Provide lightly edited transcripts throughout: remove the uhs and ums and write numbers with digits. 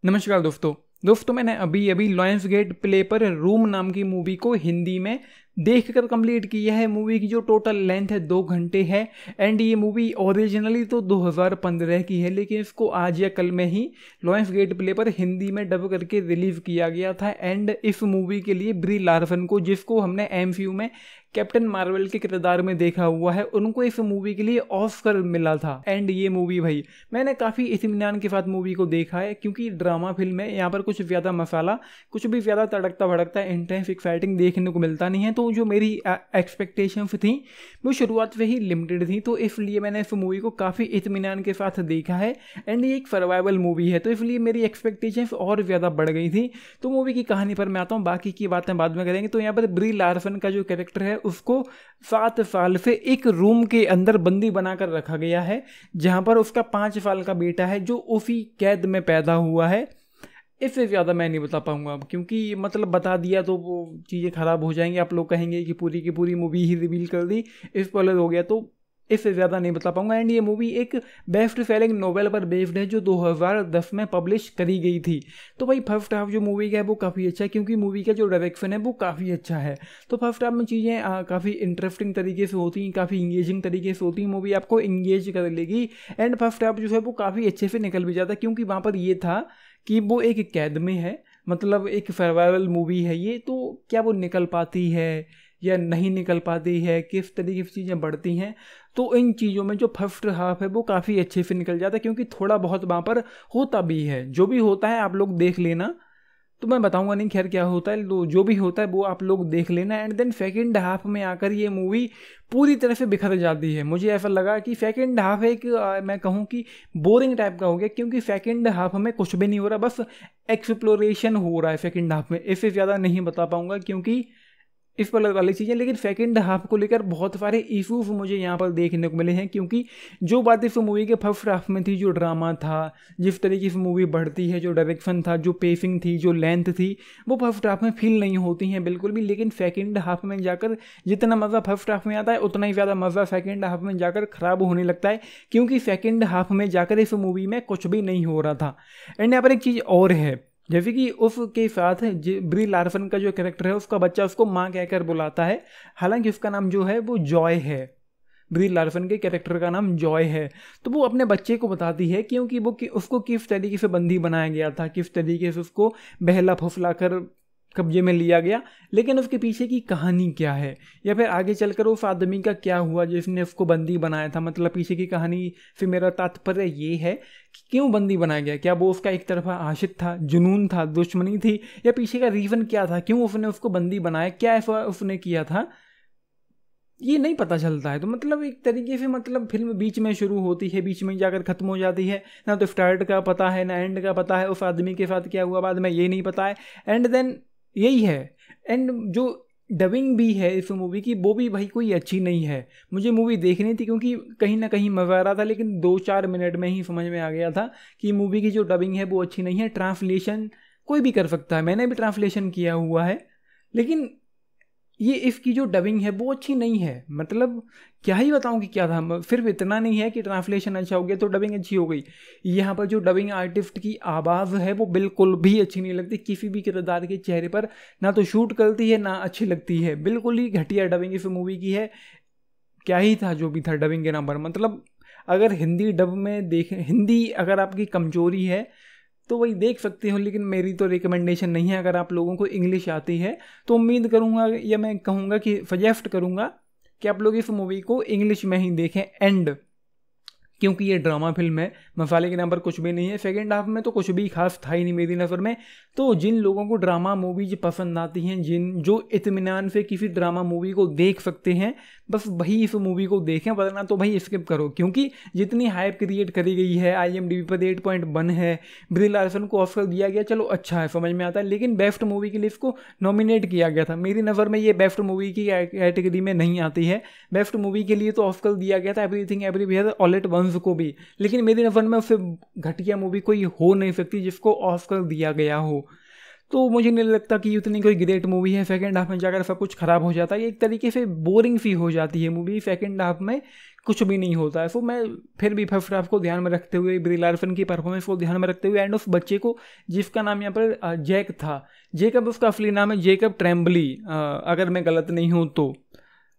नमस्कार दोस्तों मैंने अभी अभी लायंस गेट प्ले पर रूम नाम की मूवी को हिंदी में देखकर कंप्लीट किया है। मूवी की जो टोटल लेंथ है 2 घंटे है। एंड ये मूवी ओरिजिनली तो 2015 की है, लेकिन इसको आज या कल में ही लायंस गेट प्ले पर हिंदी में डब करके रिलीज किया गया था। एंड इस मूवी के लिए ब्री लार्सन को, जिसको हमने एमसीयू में कैप्टन मार्वल के किरदार में देखा हुआ है, उनको इस मूवी के लिए ऑस्कर मिला था। एंड ये मूवी भाई मैंने काफ़ी इत्मीनान के साथ मूवी को देखा है, क्योंकि ड्रामा फिल्म है, यहाँ पर कुछ ज़्यादा मसाला, कुछ भी ज़्यादा तड़कता भड़कता इंटेंस एक्साइटिंग देखने को मिलता नहीं है। तो जो मेरी एक्सपेक्टेशंस थी वो शुरुआत से ही लिमिटेड थी, तो इसलिए मैंने इस मूवी को काफ़ी इत्मीनान के साथ देखा है। एंड ये एक सर्वाइवल मूवी है, तो इसलिए मेरी एक्सपेक्टेशंस और ज़्यादा बढ़ गई थी। तो मूवी की कहानी पर मैं आता हूँ, बाकी की बातें बाद में करेंगे। तो यहाँ पर ब्री लार्सन का जो कैरेक्टर है उसको 7 साल से एक रूम के अंदर बंदी बनाकर रखा गया है, जहां पर उसका 5 साल का बेटा है जो उसी कैद में पैदा हुआ है। इससे ज़्यादा मैं नहीं बता पाऊंगा अब, क्योंकि मतलब बता दिया तो वो चीज़ें ख़राब हो जाएंगी। आप लोग कहेंगे कि पूरी की पूरी मूवी ही रिवील कर दी, स्पॉइलर हो गया, तो इससे ज़्यादा नहीं बता पाऊंगा। एंड ये मूवी एक बेस्ट सेलिंग नोवेल पर बेस्ड है जो 2010 में पब्लिश करी गई थी। तो भाई फर्स्ट हाफ जो मूवी का है वो काफ़ी अच्छा है, क्योंकि मूवी का जो डायरेक्शन है वो काफ़ी अच्छा है। तो फर्स्ट हाफ में चीज़ें काफ़ी इंटरेस्टिंग तरीके से होती हैं, काफ़ी इंगेजिंग तरीके से होती हैं, मूवी आपको इंगेज कर लेगी। एंड फर्स्ट हाफ जो है वो काफ़ी अच्छे से निकल भी जाता है, क्योंकि वहाँ पर ये था कि वो एक कैद में है, मतलब एक सर्वाइवल मूवी है ये, तो क्या वो निकल पाती है या नहीं निकल पाती है, किस तरीके से चीज़ें बढ़ती हैं। तो इन चीज़ों में जो फर्स्ट हाफ है वो काफ़ी अच्छे से निकल जाता है, क्योंकि थोड़ा बहुत वहाँ पर होता भी है। जो भी होता है आप लोग देख लेना, तो मैं बताऊंगा नहीं खैर क्या होता है, तो जो भी होता है वो आप लोग देख लेना। एंड देन सेकंड हाफ में आकर ये मूवी पूरी तरह से बिखर जाती है। मुझे ऐसा लगा कि सेकंड हाफ एक मैं कहूँ कि बोरिंग टाइप का हो गया, क्योंकि सेकंड हाफ में कुछ भी नहीं हो रहा, बस एक्सप्लोरेशन हो रहा है सेकंड हाफ में। इससे ज़्यादा नहीं बता पाऊंगा क्योंकि इस पर वाली चीज़ें। लेकिन सेकंड हाफ को लेकर बहुत सारे इशूज मुझे यहाँ पर देखने को मिले हैं, क्योंकि जो बात इस मूवी के फर्स्ट हाफ में थी, जो ड्रामा था, जिस तरीके से मूवी बढ़ती है, जो डायरेक्शन था, जो पेसिंग थी, जो लेंथ थी, वो फर्स्ट हाफ में फील नहीं होती हैं बिल्कुल भी। लेकिन सेकंड हाफ में जाकर जितना मज़ा फर्स्ट हाफ में आता है उतना ही ज़्यादा मज़ा सेकंड हाफ में जाकर ख़राब होने लगता है, क्योंकि सेकंड हाफ में जाकर इस मूवी में कुछ भी नहीं हो रहा था। एंड यहाँ पर एक चीज़ और है, जैसे कि उसके साथ ब्री लार्सन का जो कैरेक्टर है उसका बच्चा उसको माँ कहकर बुलाता है, हालांकि उसका नाम जो है वो जॉय है। ब्री लार्सन के कैरेक्टर का नाम जॉय है। तो वो अपने बच्चे को बताती है क्योंकि वो उसको किस तरीके से बंदी बनाया गया था, किस तरीके से उसको बहला फुसला कर कब्जे में लिया गया, लेकिन उसके पीछे की कहानी क्या है, या फिर आगे चलकर उस आदमी का क्या हुआ जिसने उसको बंदी बनाया था। मतलब पीछे की कहानी से मेरा तात्पर्य ये है कि क्यों बंदी बनाया गया। क्या वो उसका एक तरफा आशिक था, जुनून था, दुश्मनी थी, या पीछे का रीज़न क्या था, क्यों उसने उसको बंदी बनाया, क्या ऐसा उसने किया था, ये नहीं पता चलता है। तो मतलब एक तरीके से मतलब फिल्म बीच में शुरू होती है, बीच में जाकर ख़त्म हो जाती है। ना तो स्टार्ट का पता है ना एंड का पता है, उस आदमी के साथ क्या हुआ बाद में ये नहीं पता है। एंड देन यही है। एंड जो डबिंग भी है इस मूवी की वो भी भाई कोई अच्छी नहीं है। मुझे मूवी देखनी थी क्योंकि कहीं ना कहीं मज़ा आ रहा था, लेकिन 2-4 मिनट में ही समझ में आ गया था कि मूवी की जो डबिंग है वो अच्छी नहीं है। ट्रांसलेशन कोई भी कर सकता है, मैंने भी ट्रांसलेशन किया हुआ है, लेकिन ये इसकी जो डबिंग है वो अच्छी नहीं है। मतलब क्या ही बताऊं कि क्या था, सिर्फ इतना नहीं है कि ट्रांसलेशन अच्छा हो गया तो डबिंग अच्छी हो गई। यहाँ पर जो डबिंग आर्टिस्ट की आवाज़ है वो बिल्कुल भी अच्छी नहीं लगती, किसी भी किरदार के चेहरे पर ना तो शूट करती है ना अच्छी लगती है। बिल्कुल ही घटिया डबिंग इस मूवी की है। क्या ही था जो भी था डबिंग के नाम पर। मतलब अगर हिंदी डब में देखें, हिंदी अगर आपकी कमजोरी है तो वही देख सकते हो, लेकिन मेरी तो रिकमेंडेशन नहीं है। अगर आप लोगों को इंग्लिश आती है तो उम्मीद करूँगा या मैं कहूँगा कि सजेस्ट करूँगा कि आप लोग इस मूवी को इंग्लिश में ही देखें। एंड क्योंकि ये ड्रामा फिल्म है, मसाले के नाम पर कुछ भी नहीं है। सेकेंड हाफ में तो कुछ भी खास था ही नहीं मेरी नज़र में। तो जिन लोगों को ड्रामा मूवीज पसंद आती हैं, जो इत्मीनान से किसी ड्रामा मूवी को देख सकते हैं, बस वही इस मूवी को देखें, वरना तो भाई स्किप करो। क्योंकि जितनी हाइप क्रिएट करी गई है, IMDb पर 8.1 है, ब्री लार्सन को ऑस्कर दिया गया, चलो अच्छा है, समझ में आता है, लेकिन बेस्ट मूवी के लिए इसको नॉमिनेट किया गया था। मेरी नज़र में ये बेस्ट मूवी की कैटेगरी में नहीं आती है। बेस्ट मूवी के लिए तो ऑस्कर दिया गया था Everything Everywhere All at Once को भी, लेकिन मेरी नज़र में उससे घटिया मूवी कोई हो नहीं सकती जिसको ऑस्कर दिया गया हो। तो मुझे नहीं लगता कि उतनी कोई ग्रेट मूवी है। सेकंड हाफ में जाकर सब कुछ खराब हो जाता है, एक तरीके से बोरिंग सी हो जाती है मूवी, सेकंड हाफ में कुछ भी नहीं होता है। सो मैं फिर भी फर्स्ट हाफ को ध्यान में रखते हुए, ब्री लार्सन की परफॉर्मेंस को ध्यान में रखते हुए, एंड उस बच्चे को जिसका नाम यहाँ पर जैक था, जेकब उसका असली नाम है जेकब ट्रेम्बली, अगर मैं गलत नहीं हूँ तो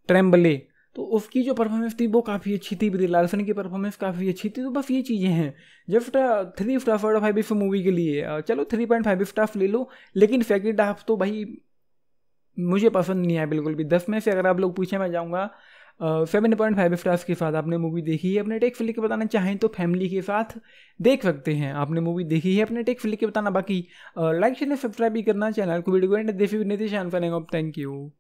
ट्रेम्बले, तो उसकी जो परफॉर्मेंस थी वो काफ़ी अच्छी थी, ब्री लार्सन की परफॉर्मेंस काफ़ी अच्छी थी। तो बस ये चीज़ें हैं। जस्ट 3 स्टार 5 मूवी के लिए चलो 3.5 स्टार ले लो, लेकिन सेकंड हाफ तो भाई मुझे पसंद नहीं आया बिल्कुल भी। 10 में से अगर आप लोग पूछे मैं जाऊँगा 7.5 स्टार्स के साथ। आपने मूवी देखी है, अपने टेक फिलिक के बताना चाहें तो फैमिली के साथ देख सकते हैं। आपने मूवी देखी है, अपने टेक फिलिक के बताना। बाकी लाइक शेयर सब्सक्राइब भी करना चैनल को, वीडियो को एंड देखिए। Thank you.